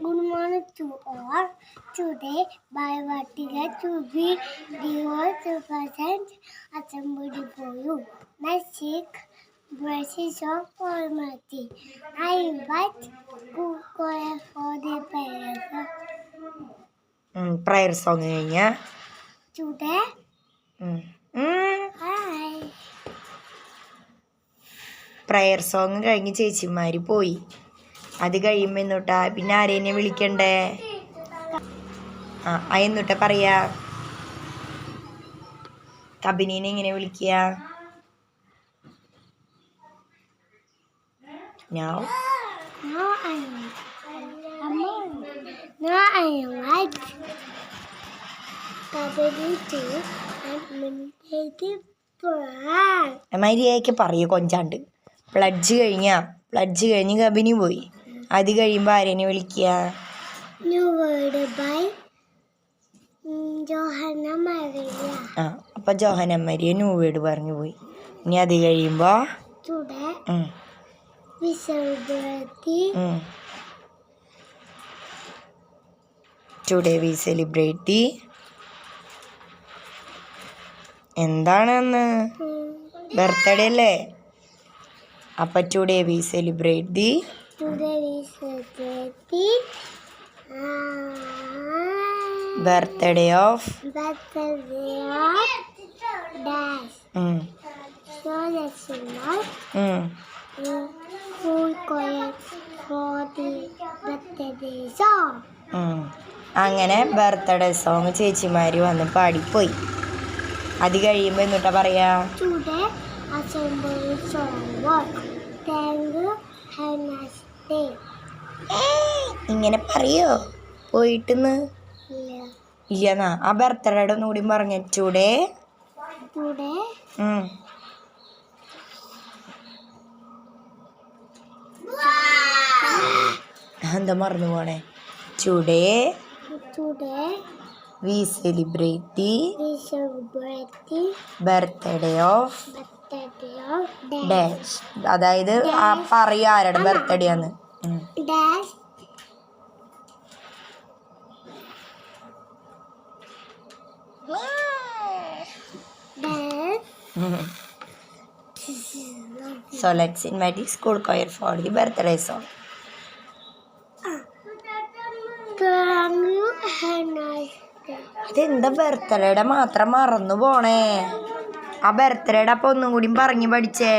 Good morning to all. Today, by Vatika to be the present assembly for you. Magic verses of Almighty. I invite Kukoya for the prayer. Prayer song കഴിഞ്ഞ Today, hi. Prayer song കഴിഞ്ഞ് ചേച്ചിമാര് പോയി. അത് കഴിയുമ്പോ എന്നിട്ടാ പിന്നെ ആരേനെ വിളിക്കണ്ടേ? എന്നിട്ടാ പറയാ കബിനീനെ എങ്ങനെ വിളിക്കുക? Now I invite Kabini to administrative prayer. മര്യാദയ്ക്ക് പറയൂ കൊഞ്ചാണ്ട്. പ്ലഡ്ജ് കഴിഞ്ഞ് കബിനി പോയി. അത് കഴിയുമ്പോ ആരേനെ വിളിക്കുക? New word by Johanna Maria. അപ്പൊ ജോഹന മരിയ ന്യൂ വേർഡ് പറഞ്ഞു പോയി. ഇനി അത് കഴിയുമ്പോ Today we celebrate the എന്താണെന്ന് ബർത്ത്ഡേ അല്ലേ? അപ്പൊ today we celebrate the birthday of Dash. So that's enough. Full choir for the birthday song. അങ്ങനെ ബർത്ത്ഡേ സോങ് ചേച്ചിമാര് വന്ന് പാടിപ്പോയി. അത് കഴിയുമ്പോ എന്നിട്ടാ പറയാ? Today assembly song work. Thank you. Have a nice day. ഇങ്ങനെ പറയോ പോയിട്ടെന്ന്? ഇല്ലെന്നാ ആ ബർത്ത്ഡേയുടെ ഒന്നുകൂടി പറഞ്ഞ ടുഡേ എന്താ മറന്നു പോണേ? Today we celebrate the birthday of dash. അതായത് ആ പറയാ ആരുടെ ബർത്ത്ഡേ ആണ്. So let's invite the school choir for the birthday song. അതെന്താ ബർത്ത്ഡേയുടെ മാത്രം മറന്നു പോണേ? ആ ബർത്ത്ഡേയുടെ അപ്പൊ ഒന്നും കൂടി പറഞ്ഞു പഠിച്ചേ.